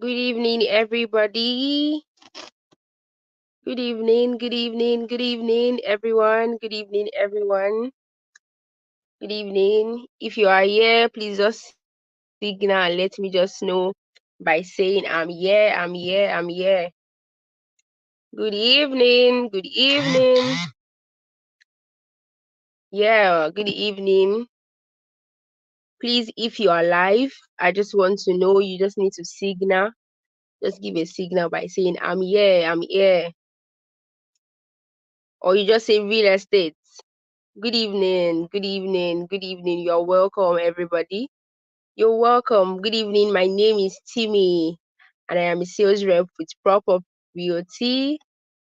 Good evening, everybody. Good evening, good evening, good evening, everyone. Good evening, everyone. Good evening. If you are here, please just signal and let me just know by saying I'm here, I'm here, I'm here. Good evening, good evening. Yeah, good evening. Please, if you are live, I just want to know you just need to signal. Just give a signal by saying I'm here, I'm here. Or you just say real estate. Good evening, good evening, good evening. You're welcome, everybody. You're welcome. Good evening. My name is Timmy, and I am a sales rep with Proper Realty.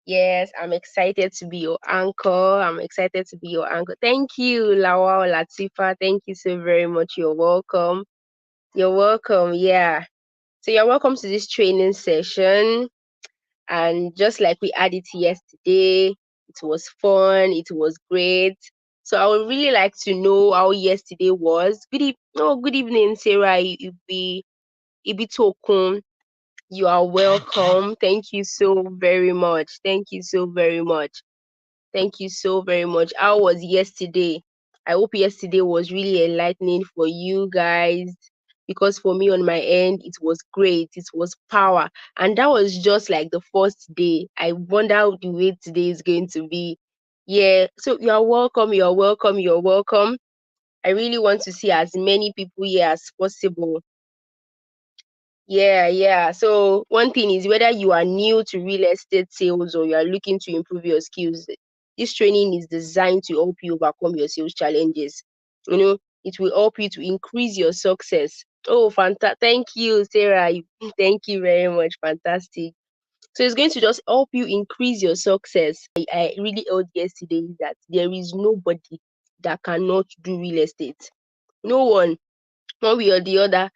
Yes, I'm excited to be your anchor. I'm excited to be your anchor. Thank you, Lawal Latifa. Thank you so very much. You're welcome. You're welcome. Yeah. So you're welcome to this training session. And just like we had it yesterday, it was fun, it was great. So I would really like to know how yesterday was. Good evening, Sarah Ibitokun. You are welcome. Thank you so very much. Thank you so very much. Thank you so very much. How was yesterday? I hope yesterday was really enlightening for you guys, because for me on my end, it was great. It was power. And that was just like the first day. I wonder how the way today is going to be. Yeah. So you're welcome. You're welcome. You're welcome. I really want to see as many people here as possible. Yeah. So one thing is, whether you are new to real estate sales or you are looking to improve your skills, this training is designed to help you overcome your sales challenges. It will help you to increase your success. Oh, fantastic. Thank you, Sarah. Thank you very much. Fantastic. So it's going to just help you increase your success. I really heard yesterday that there is nobody that cannot do real estate. No one way or the other,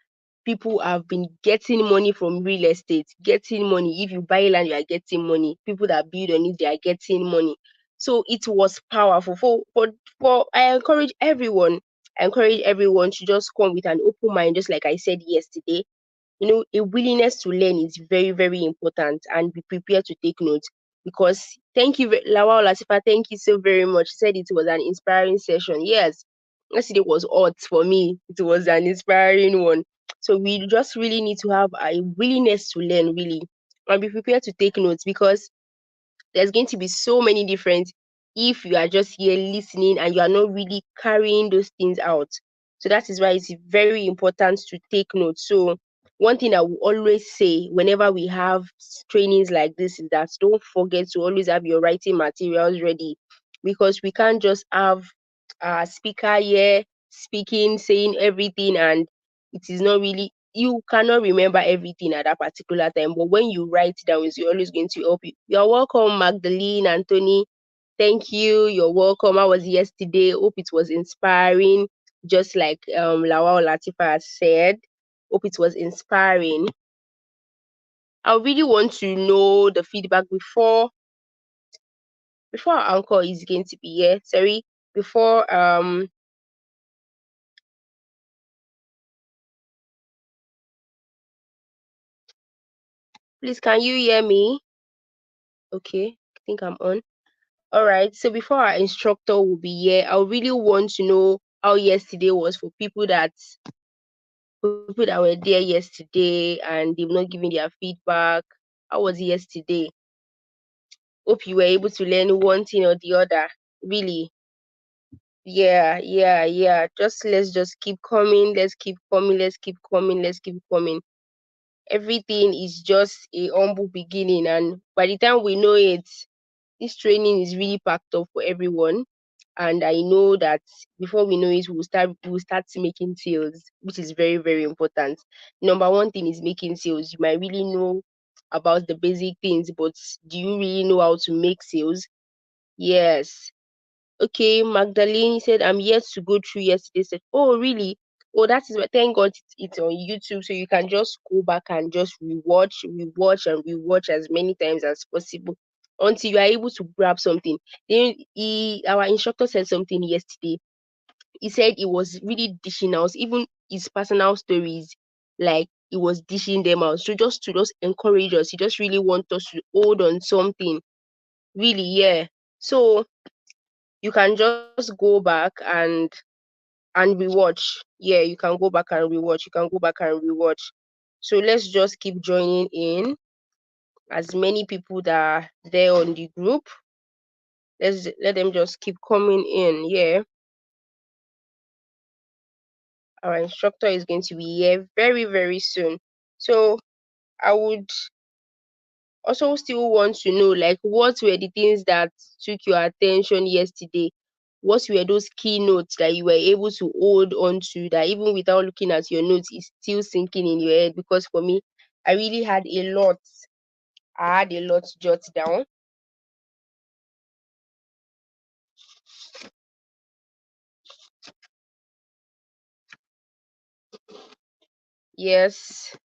people have been getting money from real estate, getting money. If you buy land, you are getting money. People that build on it, they are getting money. So it was powerful. For I encourage everyone. I encourage everyone to just come with an open mind, just like I said yesterday. A willingness to learn is very, very important, and be prepared to take notes. Because thank you, Lawa Olasifa, thank you so very much. She said it was an inspiring session. Yes, yesterday was hot for me. It was an inspiring one. So we just really need to have a willingness to learn, really, and be prepared to take notes, because there's going to be so many different if you are just here listening and you are not really carrying those things out. So that is why it's very important to take notes. So one thing I will always say whenever we have trainings like this is that don't forget to always have your writing materials ready, because we can't just have a speaker here speaking, saying everything, and it is not really, you cannot remember everything at that particular time. But when you write down, it's always going to help you. You're welcome, Magdalene, Anthony. Thank you. You're welcome. I was yesterday. Hope it was inspiring, just like Lawal Latifa has said. Hope it was inspiring. I really want to know the feedback before our anchor is going to be here. Sorry, before please, can you hear me? Okay, I think I'm on. All right. So before our instructor will be here, I really want to know how yesterday was for people that were there yesterday and they've not given their feedback. How was it yesterday? Hope you were able to learn one thing or the other. Really. Yeah. Let's just keep coming. Let's keep coming. Let's keep coming. Let's keep coming. Everything is just a humble beginning, and by the time we know it, this training is really packed up for everyone. And I know that before we know it, we'll start making sales, which is very, very important. Number one thing is making sales. You might really know about the basic things, but do you really know how to make sales? Yes. Okay, Magdalene said, I'm yet to go through yesterday. Said, oh, really? Oh, that is what, thank God it's on YouTube. So you can just go back and just rewatch, and rewatch as many times as possible until you are able to grab something. Then our instructor said something yesterday. He said it was really dishing out, even his personal stories, like he was dishing them out. So just encourage us. He just really want us to hold on something. Really, yeah. So you can just go back and rewatch. Yeah, you can go back and rewatch. You can go back and rewatch. So let's just keep joining in as many people that are there on the group. Let them just keep coming in. Yeah. Our instructor is going to be here very, very soon. So I would also still want to know, like, what were the things that took your attention yesterday? What were those keynotes that you were able to hold on to that even without looking at your notes is still sinking in your head? Because for me, I really had a lot. I had a lot to jot down. Yes,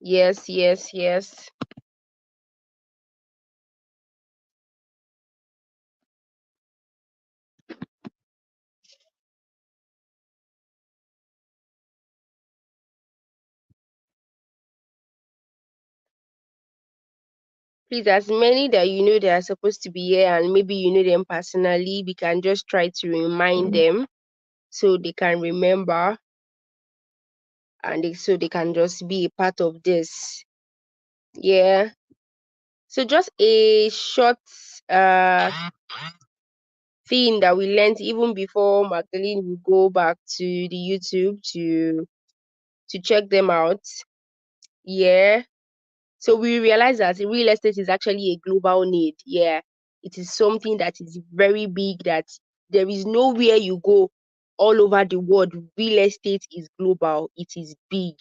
yes, yes, yes. Please, as many that you know that are supposed to be here and maybe you know them personally, we can just try to remind them so they can remember and so they can just be a part of this. Yeah. So just a short uh thing that we learned even before Magdalene will go back to the YouTube to check them out. Yeah. So we realize that real estate is actually a global need. Yeah. It is something that is very big that there is nowhere you go all over the world. Real estate is global. It is big.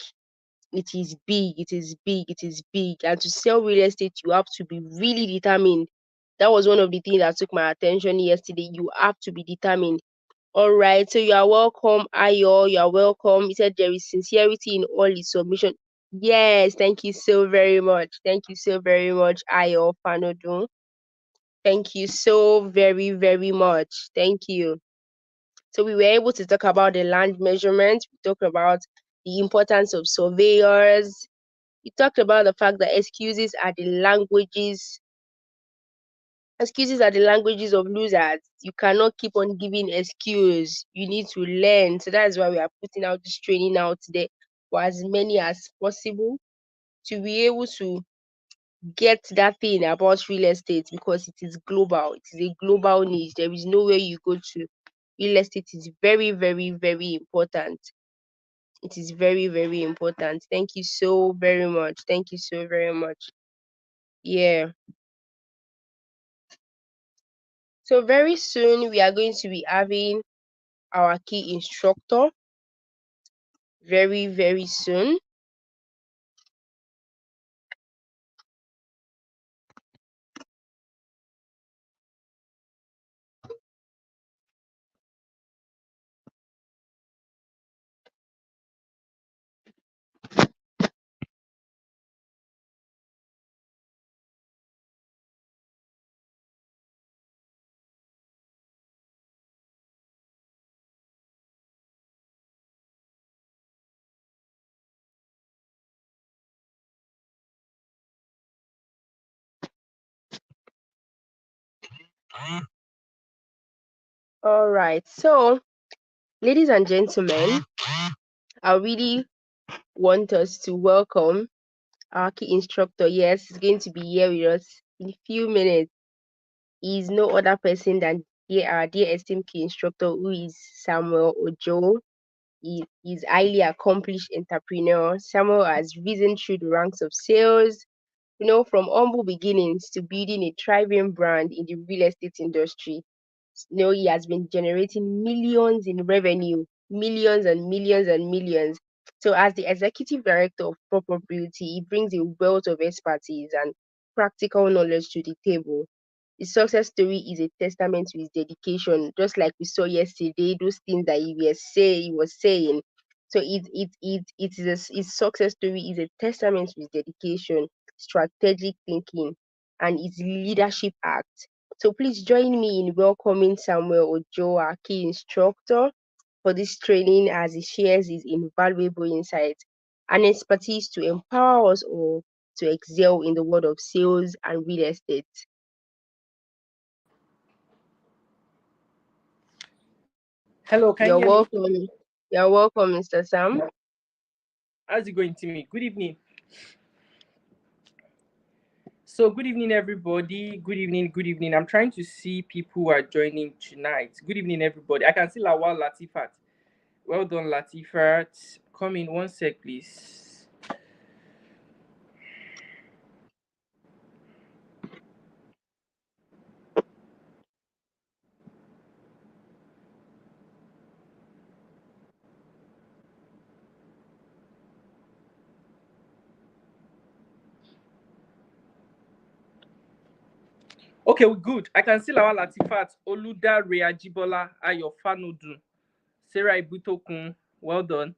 It is big, it is big, it is big. And to sell real estate, you have to be really determined. That was one of the things that took my attention yesterday. You have to be determined. All right, so you are welcome, Ayo. You are welcome. He said there is sincerity in all his submission. Yes, thank you so very much. Thank you so very much, Ayo Fanodun. Thank you so very, very much. Thank you. So we were able to talk about the land measurement. We talked about the importance of surveyors. We talked about the fact that excuses are the languages of losers. You cannot keep on giving excuse. You need to learn. So that's why we are putting out this training out today for as many as possible to be able to get that thing about real estate because it is global. It is a global niche. There is nowhere you go to. Real estate is very, very, very important. It is very, very important. Thank you so very much. Thank you so very much. Yeah. So very soon we are going to be having our key instructor very, very soon. All right. So, ladies and gentlemen, I really want us to welcome our key instructor. Yes, he's going to be here with us in a few minutes. He's no other person than our dear esteemed key instructor, who is Samuel Ojo. He's highly accomplished entrepreneur. Samuel has risen through the ranks of sales, from humble beginnings to building a thriving brand in the real estate industry. He has been generating millions in revenue, millions and millions and millions. So, as the executive director of Proper Beauty, he brings a wealth of expertise and practical knowledge to the table. His success story is a testament to his dedication, just like we saw yesterday, those things that he was saying. So his success story is a testament to his dedication, strategic thinking, and his leadership act. So please join me in welcoming Samuel Ojo, our key instructor, for this training as he shares his invaluable insights. an expertise to empower us all to excel in the world of sales and real estate. Hello, can you You're hear me? welcome. You're welcome, Mr. Sam. How's it going, Timmy? Good evening. So, good evening, everybody. Good evening, good evening. I'm trying to see people who are joining tonight. Good evening, everybody. I can see Lawal Latifat. Well done, Latifat. Come in one sec, please. Okay, we're good. I can see Lawal Latifat, Oluda Reajibola, Ayo Fanodun, Sarah Ibutokun. Well done.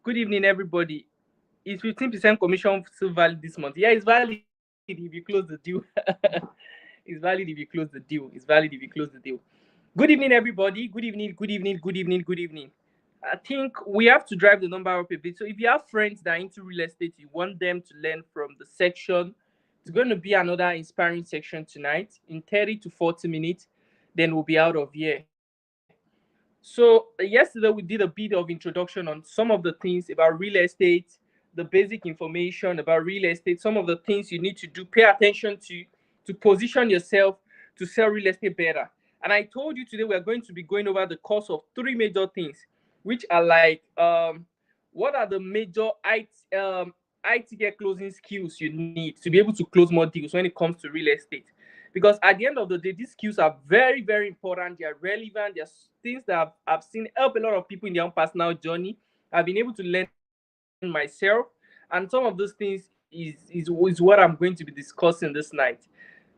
Good evening, everybody. Is 15% commission still valid this month? Yeah, it's valid if you close the deal. It's valid if you close the deal. It's valid if you close the deal. Good evening, everybody. Good evening, good evening, good evening, good evening. I think we have to drive the number up a bit. So if you have friends that are into real estate, you want them to learn from the section, it's going to be another inspiring section tonight in 30 to 40 minutes. Then we'll be out of here. So yesterday we did a bit of introduction on some of the things about real estate, the basic information about real estate, some of the things you need to do, pay attention to position yourself to sell real estate better. And I told you today we are going to be going over the course of three major things, which are like what are the major high ticket closing skills you need to be able to close more deals when it comes to real estate. Because at the end of the day, these skills are very, very important. They are relevant. They are things that I've seen help a lot of people in their own personal journey. I've been able to learn myself. And some of those things is what I'm going to be discussing this night.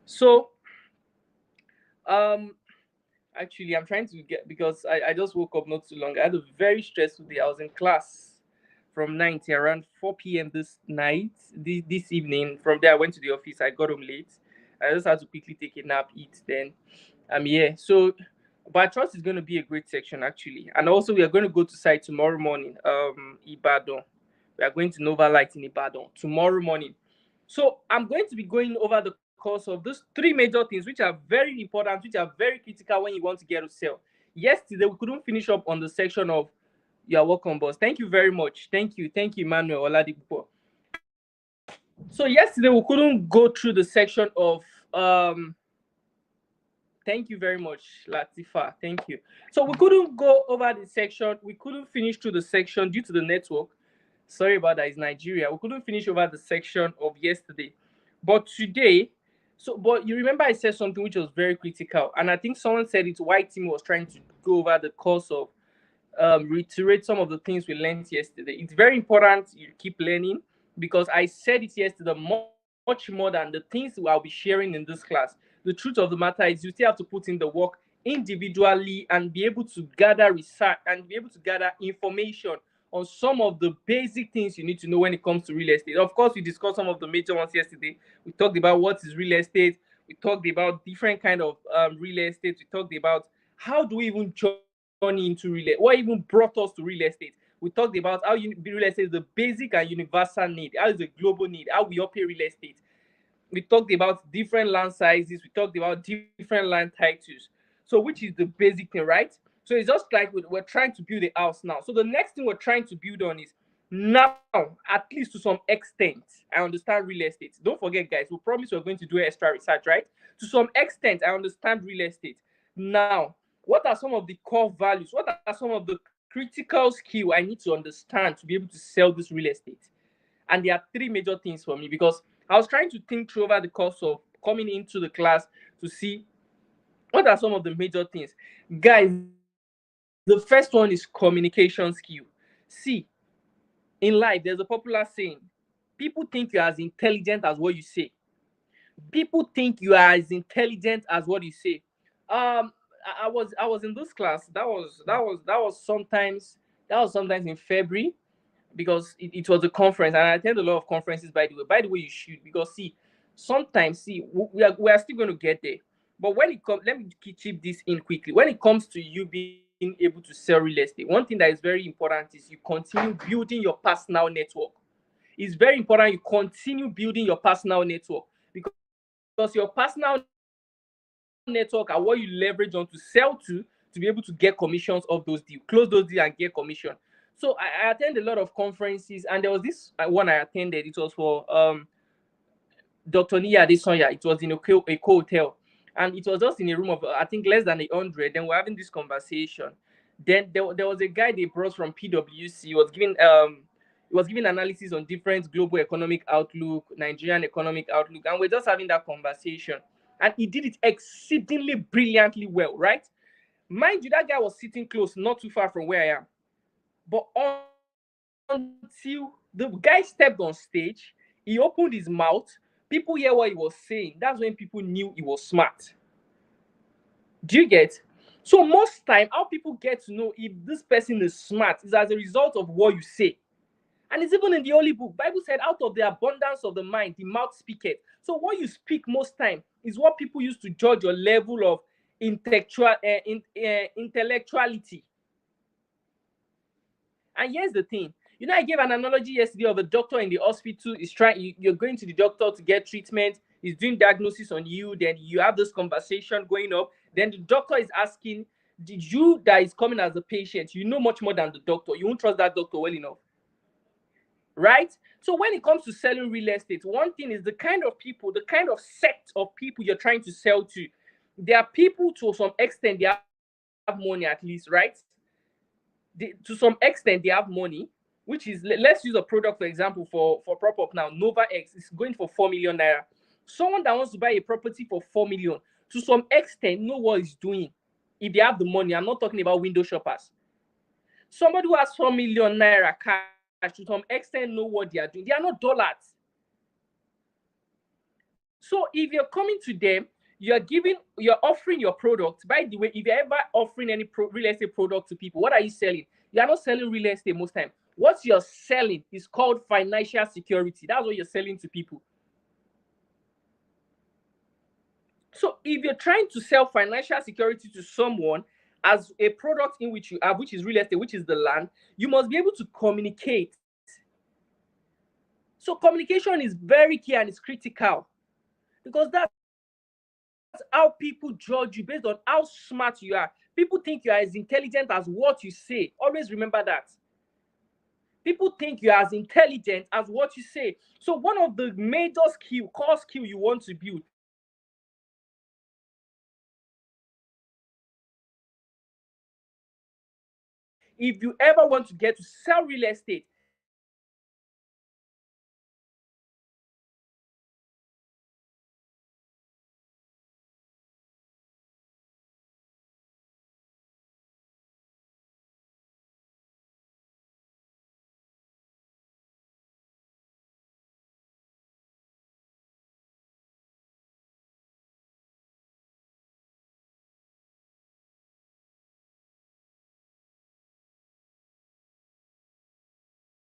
So, um, actually, I'm trying to get, because I just woke up not too long. I had a very stressful day. I was in class from 9 to around 4 p.m. this night, this evening. From there, I went to the office. I got home late. I just had to quickly take a nap, eat, then I'm here. So, but I trust it's going to be a great section, actually. And also, we are going to go to site tomorrow morning, Ibadan. We are going to Nova Light in Ibadan tomorrow morning. So I'm going to be going over the course of those three major things, which are very important, which are very critical when you want to get to sell. Yesterday, we couldn't finish up on the section of you're welcome, boss. Thank you very much. Thank you, Emmanuel Oladipo. So yesterday we couldn't go through the section of thank you very much, Latifa. Thank you. So we couldn't go over the section. We couldn't finish through the section due to the network. Sorry about that. It's Nigeria. We couldn't finish over the section of yesterday, but today. So, but you remember I said something which was very critical, and I think someone said it. Why team was trying to go over the course of reiterate some of the things we learned yesterday. It's very important you keep learning, because I said it yesterday much more than the things I'll be sharing in this class. The truth of the matter is you still have to put in the work individually and be able to gather research and be able to gather information on some of the basic things you need to know when it comes to real estate. Of course, we discussed some of the major ones yesterday. We talked about what is real estate. We talked about different kind of real estate. We talked about how do we even journey into real estate, what even brought us to real estate. We talked about how real estate is the basic and universal need, how is a global need, how we operate real estate. We talked about different land sizes, we talked about different land titles. So which is the basic thing, right? So it's just like we're trying to build a house now. So the next thing we're trying to build on is now, at least to some extent, I understand real estate. Don't forget, guys, we promise we're going to do extra research, right? To some extent, I understand real estate. Now, what are some of the core values? What are some of the critical skill I need to understand to be able to sell this real estate? And there are three major things for me, because I was trying to think through over the course of coming into the class to see what are some of the major things. Guys, the first one is communication skill. See, in life, there's a popular saying, people think you're as intelligent as what you say. People think you are as intelligent as what you say. I was in this class. That was sometimes in February, because it was a conference, and I attend a lot of conferences, by the way. By the way, you should, because see, sometimes, see, we are still going to get there. But when it comes, let me chip this in quickly. When it comes to you being able to sell real estate, one thing that is very important is you continue building your personal network. it's very important you continue building your personal network, because your personal network are what you leverage on to sell to be able to get commissions of those deals, close those deals and get commission. So I attend a lot of conferences, and there was this one I attended. It was for Dr. Nia Adesonya. It was in a co-hotel, and it was just in a room of I think less than 100. Then we're having this conversation. Then there was a guy they brought from PwC. He was giving analysis on different global economic outlook, Nigerian economic outlook, and we're just having that conversation. And he did it exceedingly brilliantly well, right? Mind you, that guy was sitting close, not too far from where I am. But until the guy stepped on stage, he opened his mouth, people hear what he was saying. That's when people knew he was smart. Do you get? So most time, how people get to know if this person is smart is as a result of what you say. And it's even in the Holy Book. Bible said, out of the abundance of the mind, the mouth speaketh. So what you speak most time is what people use to judge your level of intellectuality. And here's the thing. I gave an analogy yesterday of a doctor in the hospital is trying. You're going to the doctor to get treatment. He's doing diagnosis on you. Then you have this conversation going up. Then the doctor is asking, "Did you that is coming as a patient? You know much more than the doctor. You won't trust that doctor well enough, right?" So when it comes to selling real estate, one thing is the kind of people, the kind of sect of people you're trying to sell to. There are people to some extent they have money at least, right? To some extent they have money, which is, let's use a product for example for prop up now. Nova X is going for 4 million naira. Someone that wants to buy a property for 4 million to some extent know what he's doing. If they have the money, I'm not talking about window shoppers. Somebody who has 4 million naira cash to some extent know what they are doing. They are not dollars. So if you're coming to them, you're offering your product. By the way, if you're ever offering any real estate product to people, what are you selling? You are not selling real estate most time. What you're selling is called financial security. That's what you're selling to people. So if you're trying to sell financial security to someone as a product in which you have, which is real estate, which is the land, you must be able to communicate. So communication is very key and it's critical, because that's how people judge you based on how smart you are. People think you are as intelligent as what you say. Always remember that. People think you are as intelligent as what you say. So one of the major core skill you want to build is communication. If you ever want to get to sell real estate, you must be able to communicate. If you ever want to get to sell real estate, you must be able to communicate.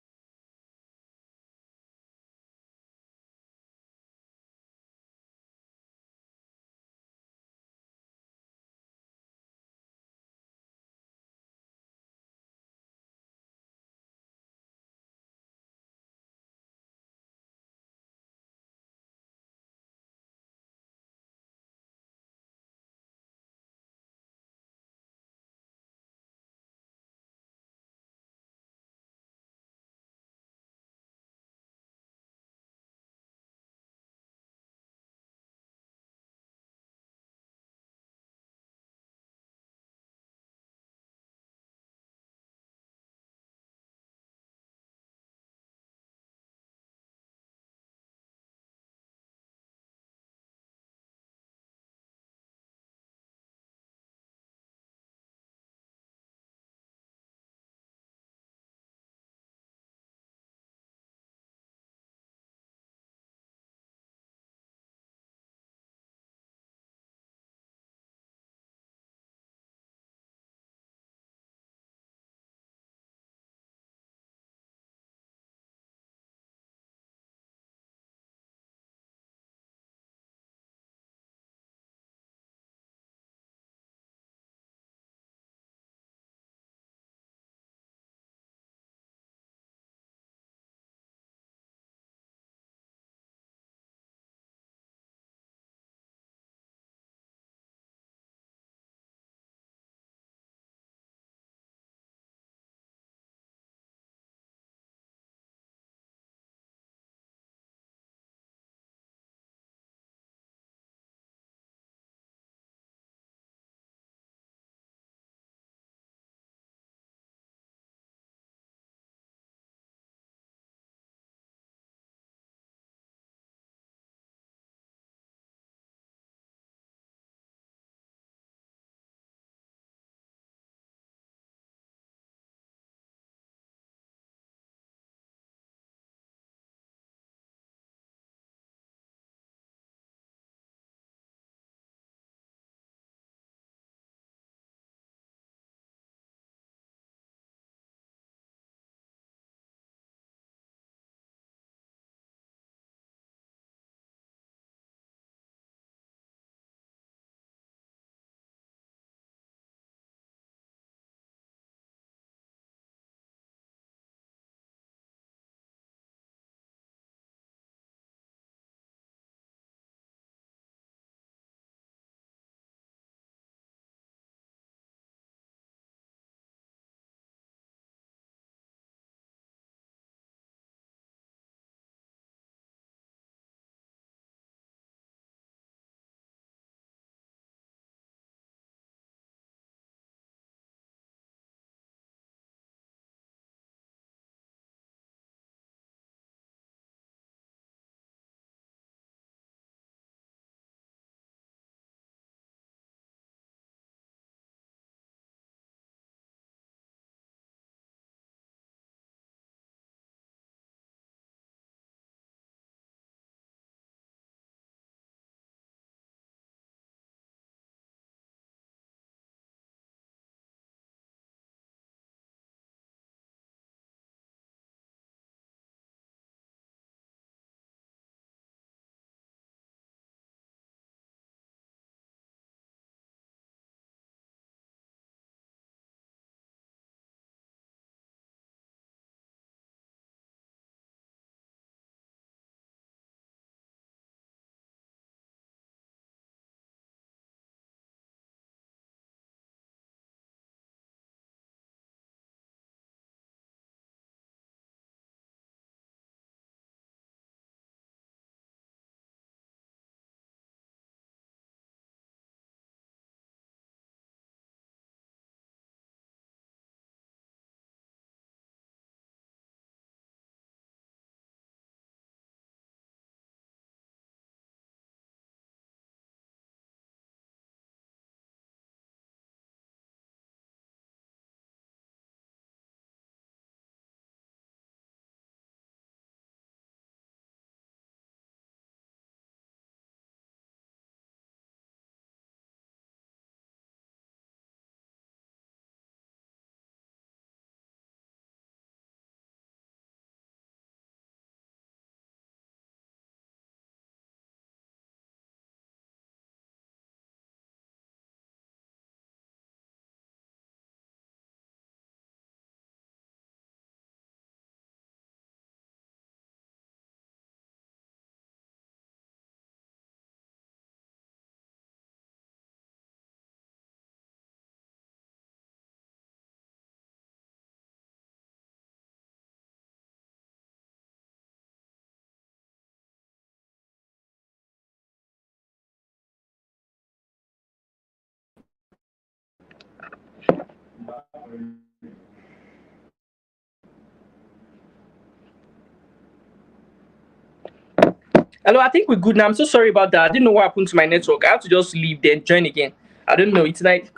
Hello, I think we're good now. I'm so sorry about that. I didn't know what happened to my network. I have to just leave then join again. I don't know. It's like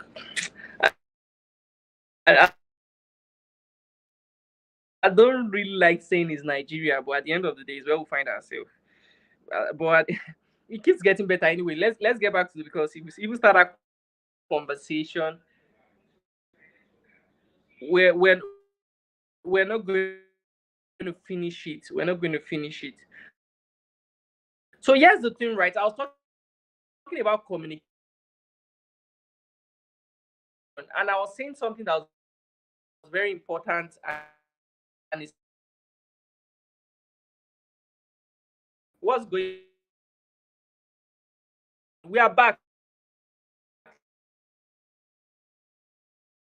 I, I don't really like saying it's Nigeria, but at the end of the day, it's where we find ourselves. But it keeps getting better anyway. Let's get back to it because if we start that conversation, we're not going to finish it. We're not going to finish it. So here's the thing, right? I was talking about communication, and I was saying something that was very important, and it's what's going. We are back.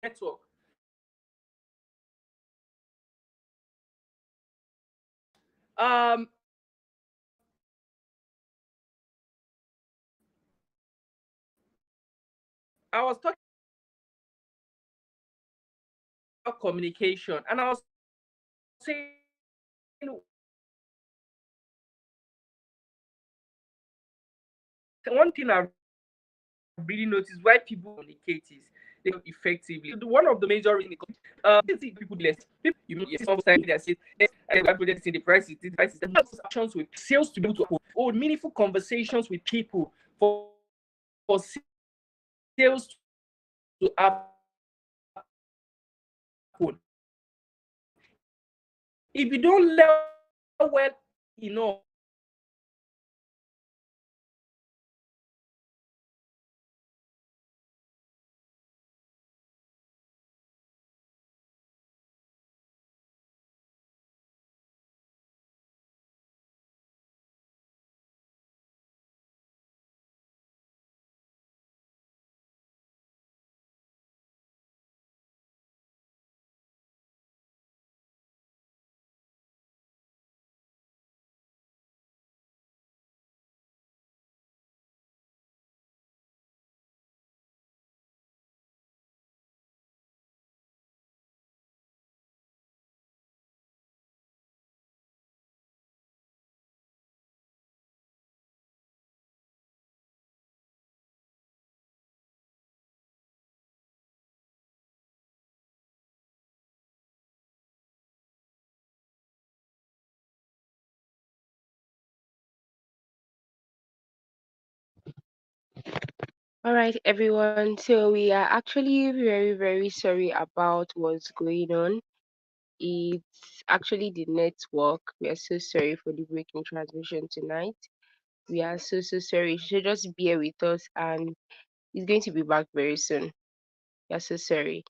Network. Um, I was talking about communication, and I was saying one thing I've really noticed why people communicate is they do effectively. One of the major reasons people do less. People, sometimes they say, I project in the prices. Actions with sales to be able to hold meaningful conversations with people for sales to happen. If you don't learn well enough, All right, everyone. So we are actually very, very sorry about what's going on. It's actually the network. We are so sorry for the breaking transmission tonight. We are so, so sorry. So just bear with us, and he's going to be back very soon. We are so sorry.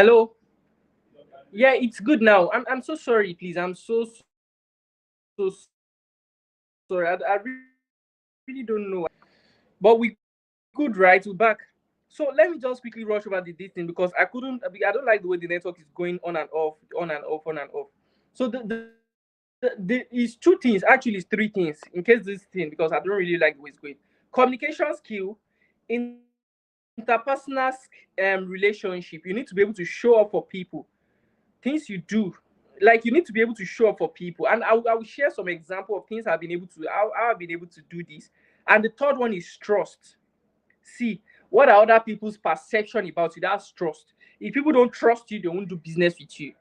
Hello. Yeah, it's good now. I'm so sorry, please. I'm so sorry. I really don't know. But we good, right? We're back. So let me just quickly rush over this thing because I don't like the way the network is going on and off, on and off, on and off. So the is two things. Actually, it's three things in case this thing because I don't really like the way it's going. Communication skill, interpersonal relationship. You need to be able to show up for people. Things you do, like you need to be able to show up for people. And I will share some example of things I've been able to how I've been able to do this. And the third one is trust. See, what are other people's perception about you? That's trust. If people don't trust you, they won't do business with you.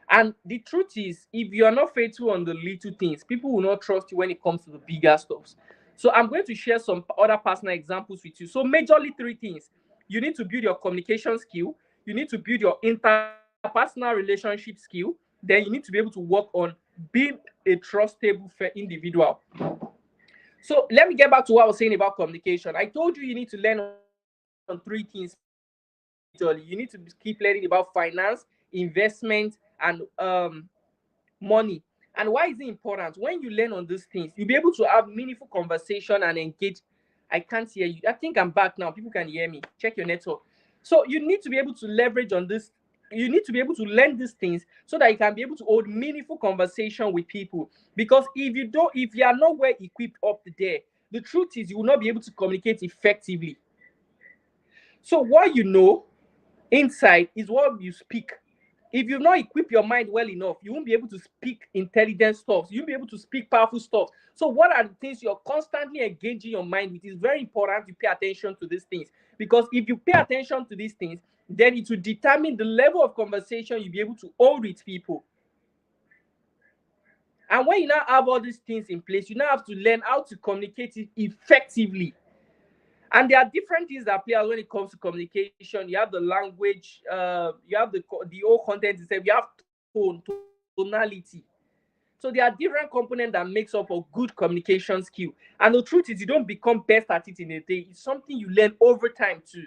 And the truth is, if you are not faithful on the little things, people will not trust you when it comes to the bigger stuffs. So I'm going to share some other personal examples with you. So majorly three things. You need to build your communication skill, you need to build your interpersonal relationship skill, then you need to be able to work on being a trustable individual. So let me get back to what I was saying about communication. I told you need to learn on three things majorly. You need to keep learning about finance, investment, and money. And why is it important? When you learn on these things, you'll be able to have meaningful conversation and engage. I can't hear you. I think I'm back now. People can hear me. Check your network. So you need to be able to leverage on this. You need to be able to learn these things so that you can be able to hold meaningful conversation with people. Because if you are not well equipped up there, the truth is you will not be able to communicate effectively. So what you know inside is what you speak. If you not equip your mind well enough, you won't be able to speak intelligent stuff. You won't be able to speak powerful stuff. So, what are the things you're constantly engaging your mind with? It's very important to pay attention to these things because if you pay attention to these things, then it will determine the level of conversation you'll be able to hold with people. And when you now have all these things in place, you now have to learn how to communicate it effectively. And there are different things that play out when it comes to communication. You have the language, you have the whole content itself, you have tonality. So there are different components that makes up a good communication skill. And the truth is, you don't become best at it in a day. It's something you learn over time too.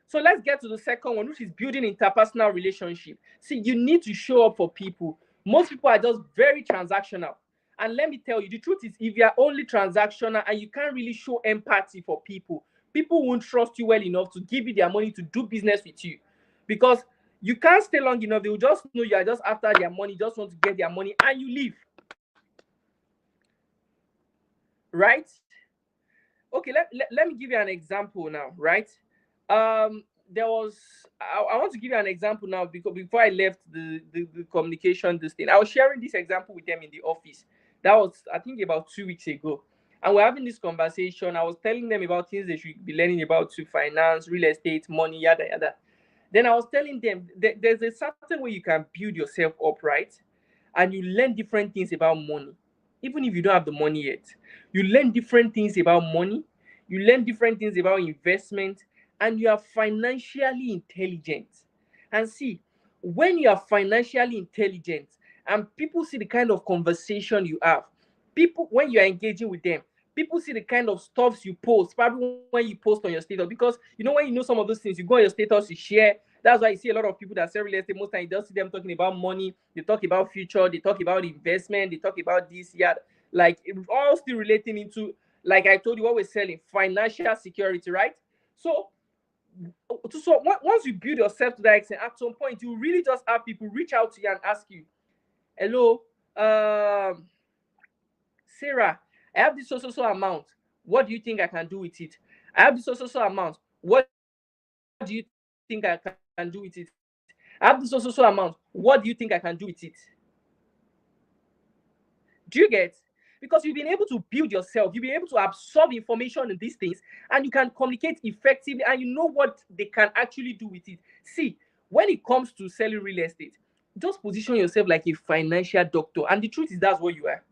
So let's get to the second one, which is building interpersonal relationship. See, you need to show up for people. Most people are just very transactional. And let me tell you, the truth is, if you are only transactional and you can't really show empathy for people, people won't trust you well enough to give you their money to do business with you. Because you can't stay long enough, they will just know you are just after their money, just want to get their money, and you leave. Right? Okay, let me give you an example now, right? There was I want to give you an example now because before I left the communication this thing, I was sharing this example with them in the office. That was I think about 2 weeks ago. And we're having this conversation. I was telling them about things they should be learning about to finance, real estate, money, yada yada. Then I was telling them there's a certain way you can build yourself up, right? And you learn different things about money, even if you don't have the money yet. You learn different things about money, you learn different things about investment, and you are financially intelligent. And see, when you are financially intelligent and people see the kind of conversation you have, people, when you are engaging with them, people see the kind of stuffs you post, probably when you post on your status. Because when you know some of those things, you go on your status, you share. That's why you see a lot of people that sell real estate. Most times, you just see them talking about money. They talk about future. They talk about investment. They talk about this, yeah. Like it all still relating into, like I told you, what we're selling, financial security, right? So, once you build yourself to that extent, at some point, you really just have people reach out to you and ask you, "Hello, Sarah, I have this so amount. What do you think I can do with it? I have this so amount. What do you think I can do with it? I have this so amount. What do you think I can do with it?" Do you get? Because you've been able to build yourself, you've been able to absorb information in these things, and you can communicate effectively, and you know what they can actually do with it. See, when it comes to selling real estate, just position yourself like a financial doctor, and the truth is that's what you are.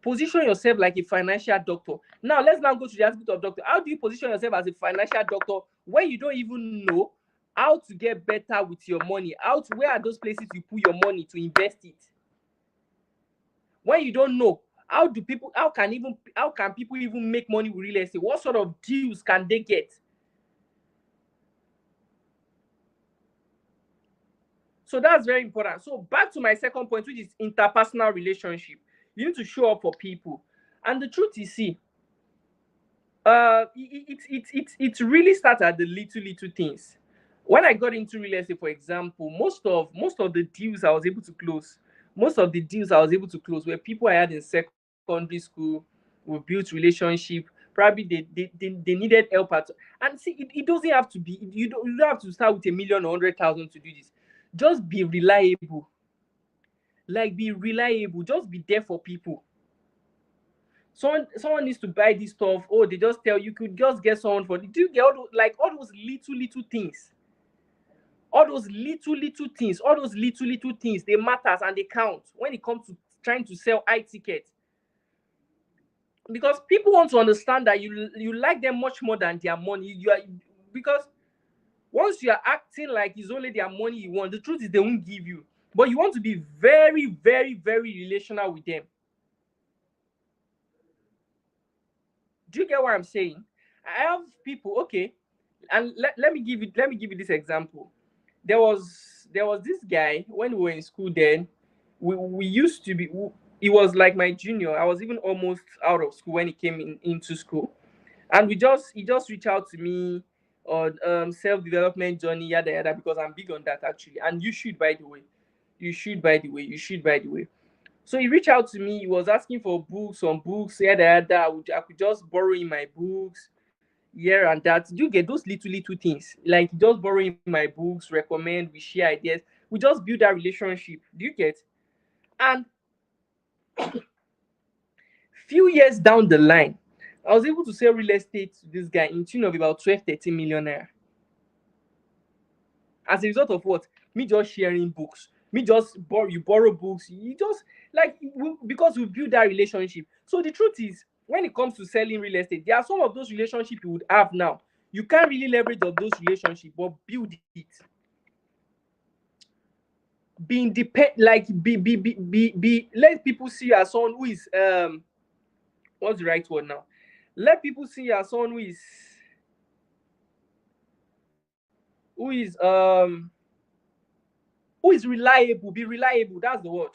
Position yourself like a financial doctor. Now let's now go to the aspect of doctor. How do you position yourself as a financial doctor when you don't even know how to get better with your money? Where are those places you put your money to invest it? When you don't know, how can people even make money with real estate? What sort of deals can they get? So that's very important. So back to my second point, which is interpersonal relationship. You need to show up for people. And the truth is, see, it really starts at the little things. When I got into real estate, for example, most of the deals I was able to close, were people I had in secondary school. We built relationship. Probably they needed help at, and see, it doesn't have to be, you don't have to start with 1 million or 100,000 to do this. Just be reliable. Like, be reliable. Just be there for people. Someone needs to buy this stuff. Oh, they just tell you could just get someone for. Do you get all those little things? All those little things, they matters and they count when it comes to trying to sell high tickets. Because people want to understand that you like them much more than their money. You are, because once you are acting like it's only their money you want, the truth is they won't give you. But you want to be very, very, very relational with them. Do you get what I'm saying? I have people, okay, and let me give you this example. There was this guy when we were in school then. We used to be. He was like my junior. I was even almost out of school when he came into school, and he just reached out to me on self-development journey, yada yada, because I'm big on that actually. And you should, by the way, so he reached out to me. He was asking for books, some books, yada yada. I could just borrow in my books here and that. You get those little things, like just borrowing my books, recommend, we share ideas, we just build that relationship. Do you get? And few years down the line, I was able to sell real estate to this guy in tune of about 12-13 million naira. As a result of what? Me just sharing books, me just borrow books, you just like, because we build that relationship. So the truth is, when it comes to selling real estate, there are some of those relationships you would have now. You can't really leverage of those relationships, but build it. Be independent, like let people see you as someone who is what's the right word now? Let people see you as someone who is um who is reliable. Be reliable, that's the word.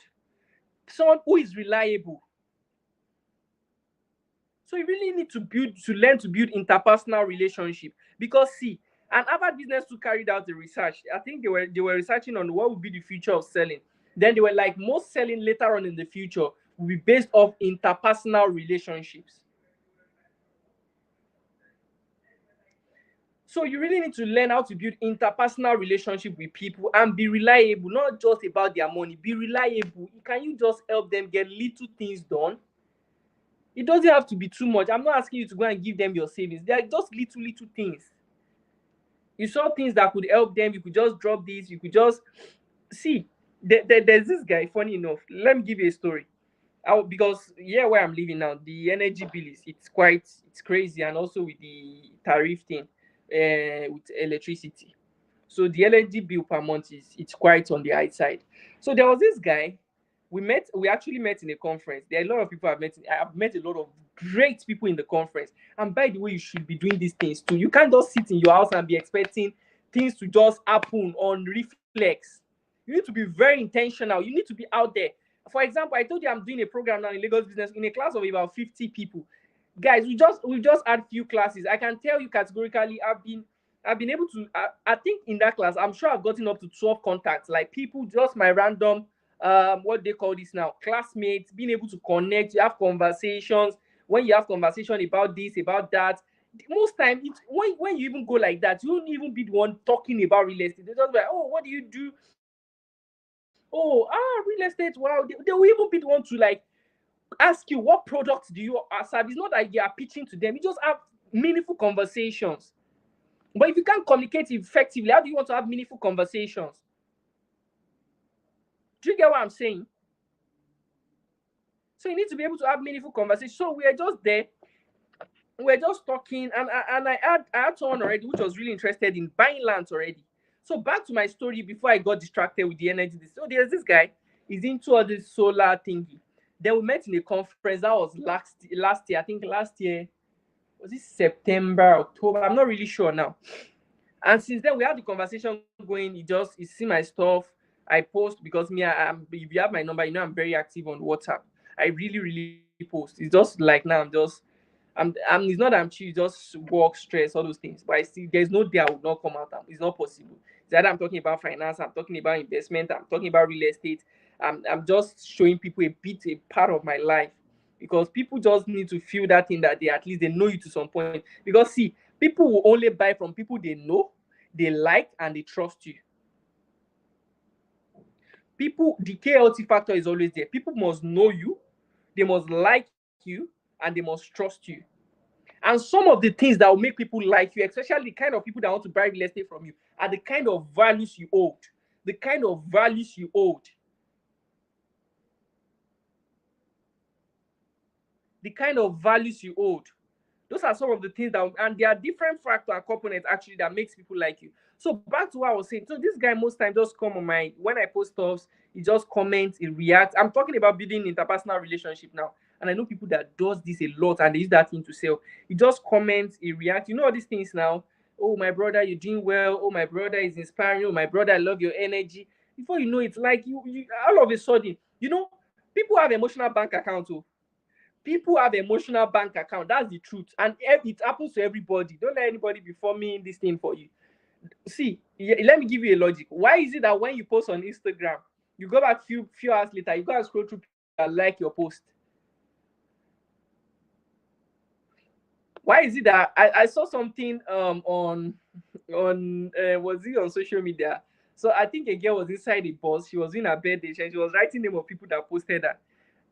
Someone who is reliable. So you really need to learn to build interpersonal relationship. Because see, an Harvard business school carried out the research. I think they were researching on what would be the future of selling. Then they were like, most selling later on in the future will be based off interpersonal relationships. So you really need to learn how to build interpersonal relationship with people and be reliable, not just about their money. Be reliable. Can you just help them get little things done? It doesn't have to be too much. I'm not asking you to go and give them your savings. They are just little things. You saw things that could help them. You could just drop this. You could just see. There's this guy. Funny enough, let me give you a story. Because here where I'm living now, the energy bill is it's crazy, and also with the tariff thing, with electricity. So the energy bill per month is it's quite on the high side. So there was this guy. We actually met in a conference. There are a lot of people I've met a lot of great people in the conference. And by the way, you should be doing these things too. You can't just sit in your house and be expecting things to just happen on reflex. You need to be very intentional. You need to be out there. For example, I told you I'm doing a program now in Lagos business in a class of about 50 people. Guys, we just had few classes. I can tell you categorically, I've been able to. I think in that class, I'm sure I've gotten up to 12 contacts, like people, just my random, what they call this now, classmates, being able to connect. You have conversations. When you have conversation about this, about that, most time, when you even go like that, you don't even be the one talking about real estate. They just be like, oh, what do you do? Oh, real estate. Wow, they will even be the one to like ask you what products do you serve. It's not like you are pitching to them. You just have meaningful conversations. But if you can't communicate effectively, how do you want to have meaningful conversations? Do you get what I'm saying? So you need to be able to have meaningful conversations. So we are just there, we're just talking, and I had someone already which was really interested in buying lands already. So back to my story before I got distracted with the energy. So there's this guy, he's into all this solar thingy. Then we met in a conference that was last year. I think last year was it September, October? I'm not really sure now. And since then, we had the conversation going. He see my stuff. I post because me, I'm, if you have my number, you know I'm very active on WhatsApp. I really, really post. It's just like now I'm it's not that I'm chill, just work, stress, all those things. But I still, there's no day I would not come out. It's not possible. It's either I'm talking about finance, I'm talking about investment, I'm talking about real estate. I'm just showing people a bit, a part of my life, because people just need to feel that thing, that they at least they know you to some point. Because see, people will only buy from people they know, they like, and they trust you. People, the KLT factor is always there. People must know you, they must like you, and they must trust you. And some of the things that will make people like you, especially the kind of people that want to buy real estate from you, are the kind of values you hold. The kind of values you hold. The kind of values you hold. Those are some of the things that, and there are different factor and components actually that makes people like you. So back to what I was saying. So this guy most times just come on my, when I post stuff, he just comments, he reacts. I'm talking about building interpersonal relationship now. And I know people that does this a lot and they use that thing to sell. He just comments, he reacts. You know all these things now. Oh, my brother, you're doing well. Oh, my brother is inspiring. Oh, my brother, I love your energy. Before you know it, like you all of a sudden, you know, people have emotional bank accounts. Oh, people have emotional bank account. That's the truth, and it happens to everybody. Don't let anybody be forming this thing for you. See, let me give you a logic. Why is it that when you post on Instagram, you go back few hours later, you go and scroll through people that like your post? Why is it that I saw something on was it on social media? So I think a girl was inside a bus. She was in her birthday. She was writing name of people that posted her,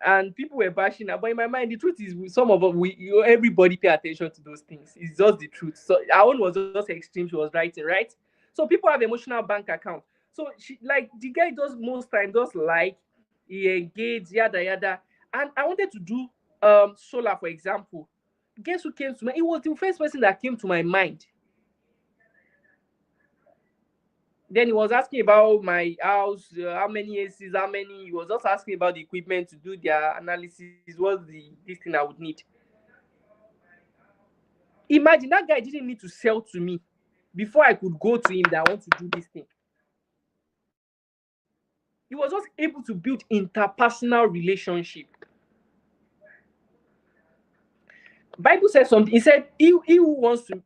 and people were bashing her. But in my mind, the truth is, some of us, everybody pay attention to those things. It's just the truth. So our own was just extreme. She was writing, right? So people have emotional bank account. So she, like, the guy does most time just like, he engaged, yada yada. And I wanted to do solar, for example. Guess who came to my? It was the first person that came to my mind. Then he was asking about my house, how many ACs, how many. He was just asking about the equipment to do their analysis. What's this thing I would need? Imagine that guy didn't need to sell to me before I could go to him that I want to do this thing. He was just able to build interpersonal relationship. Bible says something. He said, he who wants to,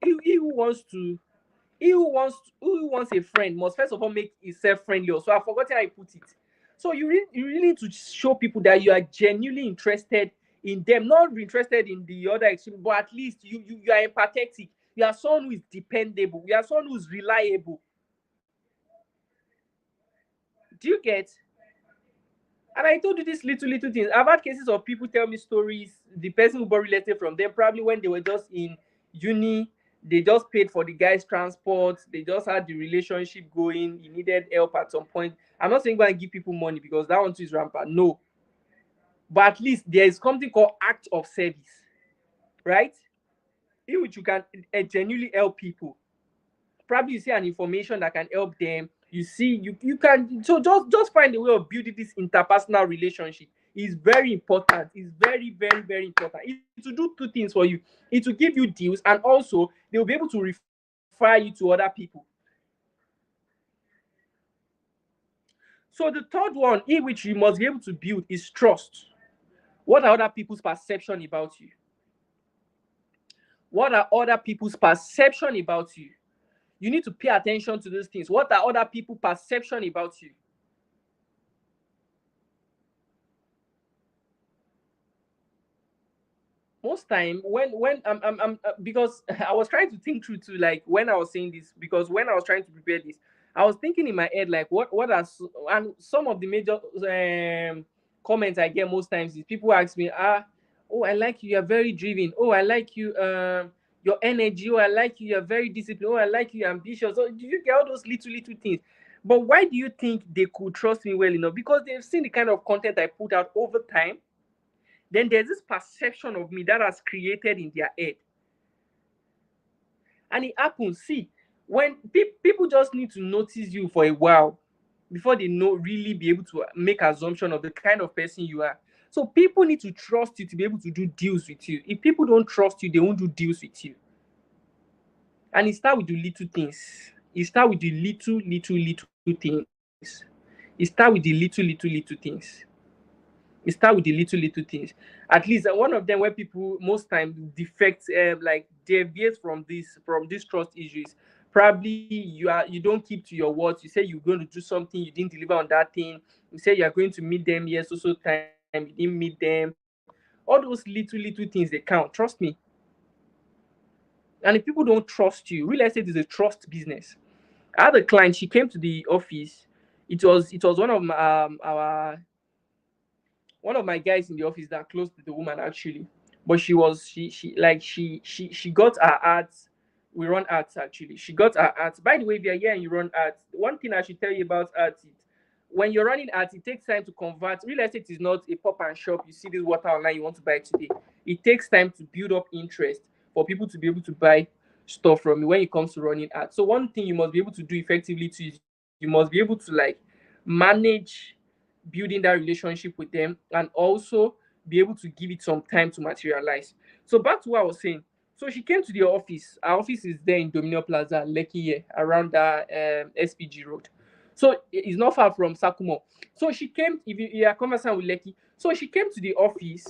who wants a friend must first of all make himself friendly. So I forgot how I put it. So you really need to show people that you are genuinely interested in them, not interested in the other extreme, but at least you are empathetic. You are someone who is dependable. You are someone who is reliable. Do you get? And I told you these little things. I've had cases of people tell me stories. The person who bought real estate from them, probably when they were just in uni, they just paid for the guy's transport. They just had the relationship going. He needed help at some point. I'm not saying go and give people money, because that one too is rampant. No. But at least there is something called act of service, right? In which you can genuinely help people. Probably you see an information that can help them. You see, you can, so just find a way of building this interpersonal relationship. Is very important. It's very, very, very important. It will do two things for you. It will give you deals, and also they will be able to refer you to other people. So the third one, in which you must be able to build, is trust. What are other people's perception about you? What are other people's perception about you? You need to pay attention to those things. What are other people's perception about you? Most time when I'm because I was trying to think through to, like, when I was saying this, because when I was trying to prepare this, I was thinking in my head, like, what are and some of the major comments I get most times is people ask me, oh, I like you, you're very driven. Oh, I like you, your energy. Oh, I like you, you're very disciplined. Oh, I like you, you're ambitious. So do you get all those little things? But why do you think they could trust me well enough? Because they've seen the kind of content I put out over time. Then there's this perception of me that has created in their head. And it happens, see, when people just need to notice you for a while before they know, really be able to make assumption of the kind of person you are. So people need to trust you to be able to do deals with you. If people don't trust you, they won't do deals with you. And it start with the little things. It start with the little things. It start with the little things. It start with the little things. At least one of them where people most times defect, like deviate from this trust issues. Probably you don't keep to your words. You say you're going to do something, you didn't deliver on that thing. You say you're going to meet them, yes, so time, you didn't meet them. All those little things they count. Trust me. And if people don't trust you, real estate is a trust business. I had a client. She came to the office. It was one of my guys in the office that close to the woman actually. But she got her ads. We run ads actually. She got her ads. By the way, if you're here and you run ads, one thing I should tell you about ads is when you're running ads, it takes time to convert. Real estate is not a pop and shop. You see this water online, you want to buy it today. It takes time to build up interest for people to be able to buy stuff from you when it comes to running ads. So one thing you must be able to do effectively too is you must be able to like manage building that relationship with them and also be able to give it some time to materialize. So back to what I was saying. So she came to the office. Our office is there in Dominion Plaza, Lekki here, around that SPG road. So it's not far from Sakumo. So she came, if you are conversing with Lekki. So she came to the office.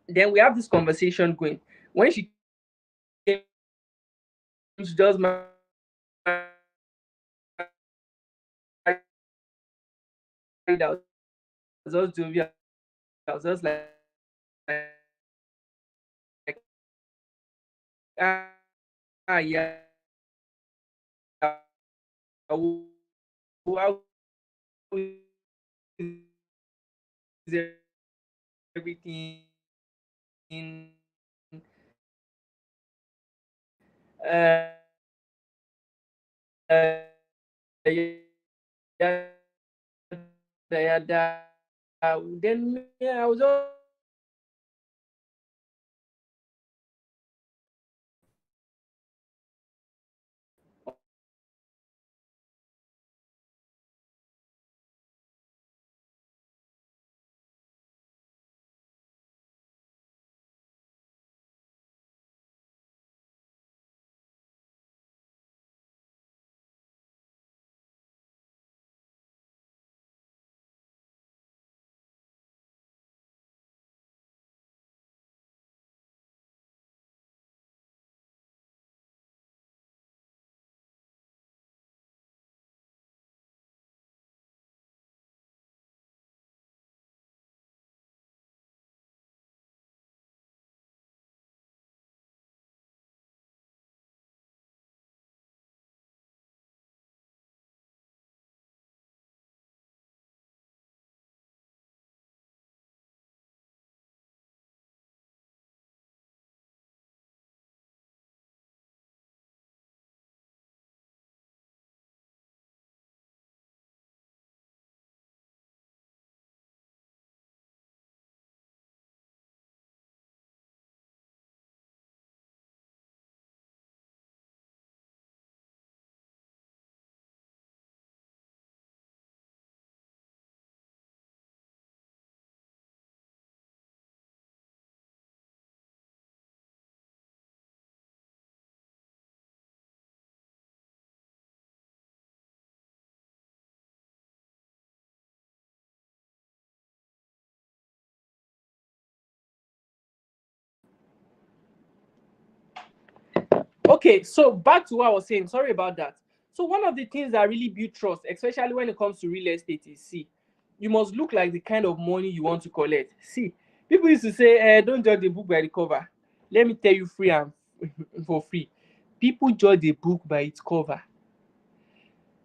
Then we have this conversation going. When she came, she just married. I was just jovial. I was just like, okay, so back to what I was saying. Sorry about that. So one of the things that really build trust, especially when it comes to real estate, is see, you must look like the kind of money you want to collect. See, people used to say, don't judge the book by the cover. Let me tell you free and for free. People judge a book by its cover.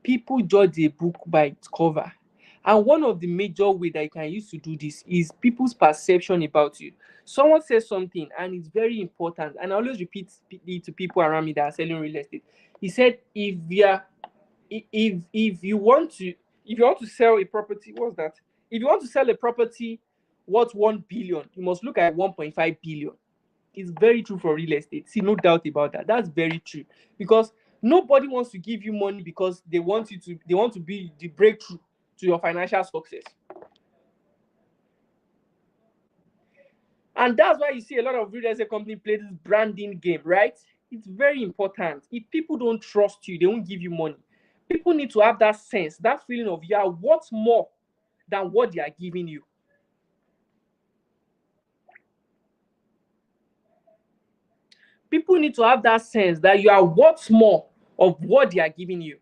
People judge a book by its cover. And one of the major way that you can use to do this is people's perception about you. Someone says something and it's very important, and I always repeat it to people around me that are selling real estate. He said, if you want to sell a property, what's that? If you want to sell a property worth 1 billion, you must look at 1.5 billion. It's very true for real estate. See, no doubt about that. That's very true. Because nobody wants to give you money because they want to be the breakthrough to your financial success. And that's why you see a lot of real estate company play this branding game, right? It's very important. If people don't trust you, they won't give you money. People need to have that sense, that feeling of you are worth more than what they are giving you. People need to have that sense that you are worth more of what they are giving you.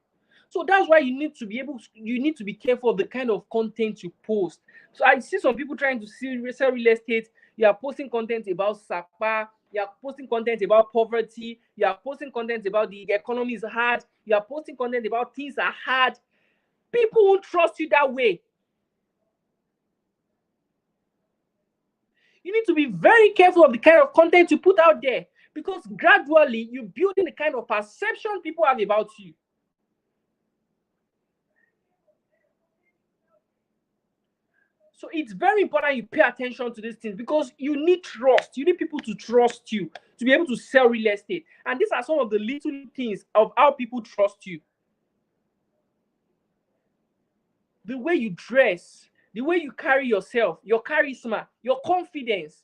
So that's why you need to be careful of the kind of content you post. So I see some people trying to sell real estate. You are posting content about Sapa, you are posting content about poverty, you are posting content about the economy is hard, you are posting content about things are hard. People won't trust you that way. You need to be very careful of the kind of content you put out there, because gradually you're building the kind of perception people have about you. So it's very important you pay attention to these things, because you need trust. You need people to trust you to be able to sell real estate. And these are some of the little things of how people trust you. The way you dress, the way you carry yourself, your charisma, your confidence,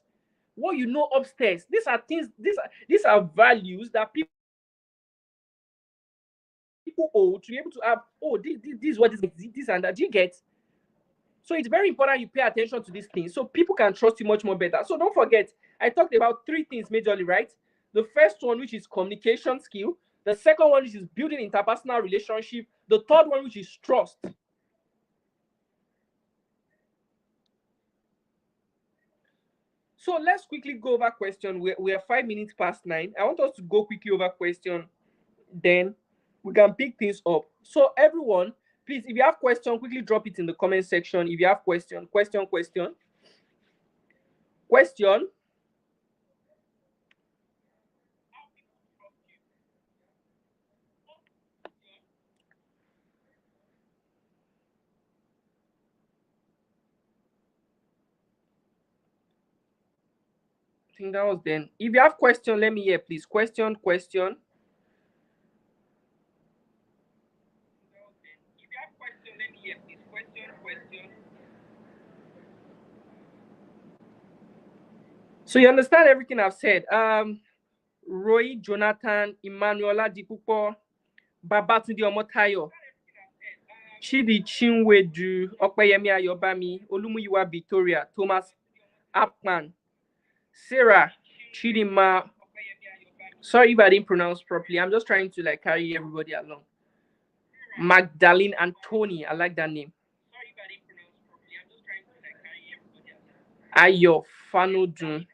what you know upstairs. These are things, these are values that people owe to be able to have. Oh, this is what this and that. Do you get? So it's very important you pay attention to these things so people can trust you much more better. So don't forget, I talked about 3 things majorly, right? The first one, which is communication skill. The second one, which is building interpersonal relationship. The third one, which is trust. So let's quickly go over question. We are 5 minutes past 9. I want us to go quickly over question. Then we can pick things up. So everyone, please, if you have question, quickly drop it in the comment section. If you have question. I think that was then. If you have question, let me hear, please. Question. So you understand everything I've said. Roy, Jonathan, Emmanuela Dipupo, Babatunde Omotayo, Chidi Chinwedu, Opeyemi Ayobami, Olumuyiwa Victoria, Thomas Apman, Sarah, Chidima. Sorry if I didn't pronounce properly. I'm just trying to carry everybody along. Magdalene Anthony, I like that name. Ayo Fanodun.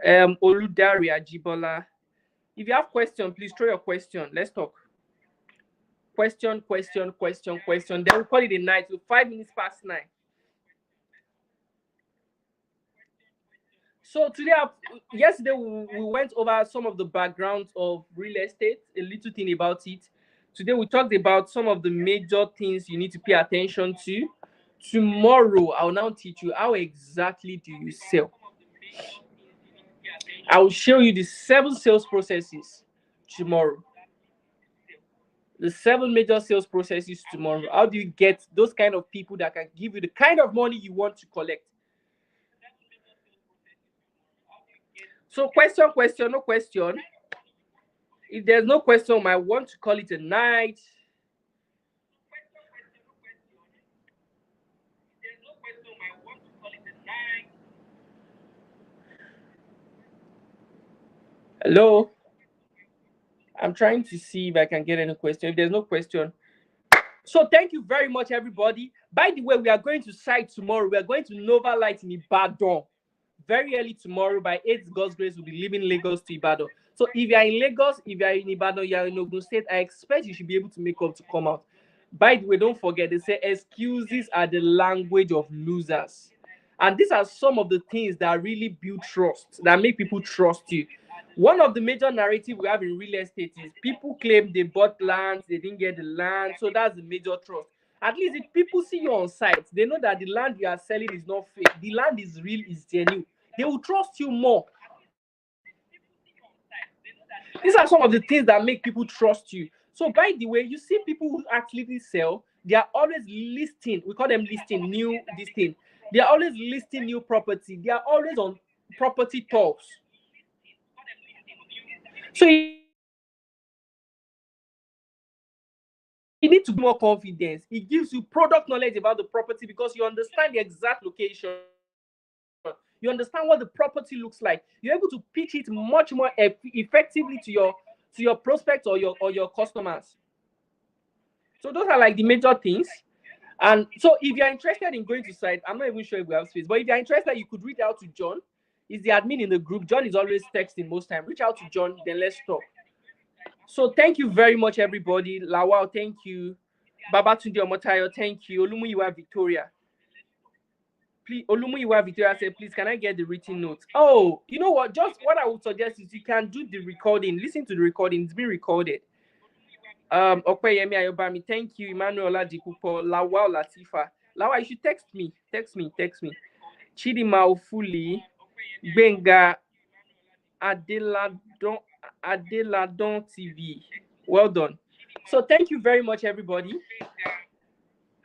Oludari Ajibola. If you have question, please throw your question. Let's talk. Question. Then we'll call it a night. So 5 minutes past 9. So today, yesterday we went over some of the backgrounds of real estate, a little thing about it. Today we talked about some of the major things you need to pay attention to. Tomorrow I'll now teach you how exactly do you sell. I will show you the 7 sales processes tomorrow. The 7 major sales processes tomorrow. How do you get those kind of people that can give you the kind of money you want to collect? So question, no question. If there's no question, I want to call it a night. Hello? I'm trying to see if I can get any question. If there's no question. So thank you very much, everybody. By the way, we are going to site tomorrow. We are going to Nova Light in Ibadan. Very early tomorrow, by 8 God's grace, we'll be leaving Lagos to Ibadan. So if you are in Lagos, if you are in Ibadan, you are in Ogun State, I expect you should be able to make up to come out. By the way, don't forget, they say excuses are the language of losers. And these are some of the things that really build trust, that make people trust you. One of the major narratives we have in real estate is people claim they bought land, they didn't get the land. So that's the major trust. At least if people see you on site, they know that the land you are selling is not fake. The land is real, is genuine. They will trust you more. These are some of the things that make people trust you. So by the way, you see people who actively sell, they are always listing. We call them listing new this thing. They are always listing new property. They are always on property talks. So you need to be more confidence. It gives you product knowledge about the property because you understand the exact location. You understand what the property looks like. You're able to pitch it much more effectively to your prospects or your customers. So those are like the major things. And so if you're interested in going to site, I'm not even sure if we have space, but if you're interested, you could reach out to John. He's the admin in the group. John is always texting most time. Reach out to John, then let's talk. So thank you very much, everybody. Lawal, thank you. Babatunde Omotayo, thank you. Olumuyiwa Victoria. Please, Olumuyiwa Victoria said, please, can I get the written notes? Oh, you know what? Just what I would suggest is you can do the recording. Listen to the recording. It's been recorded. Okpeyemi Ayobami, thank you. Emmanuel Oladipupo, Lawal Latifa. Lawal, you should text me. Text me. Chidima Ofuli, Benga Adeladon TV. Well done. So thank you very much, everybody.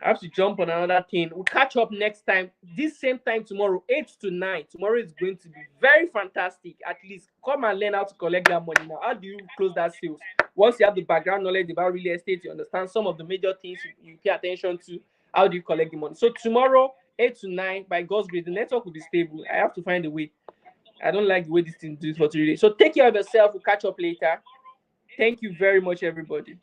I have to jump on another thing. We'll catch up next time. This same time tomorrow, 8 to 9. Tomorrow is going to be very fantastic. At least come and learn how to collect that money now. How do you close that sales? Once you have the background knowledge about real estate, you understand some of the major things you pay attention to. How do you collect the money? So tomorrow, 8 to 9, by God's grace, the network will be stable. I have to find a way. I don't like the way this thing does for today. So take care of yourself. We'll catch up later. Thank you very much, everybody.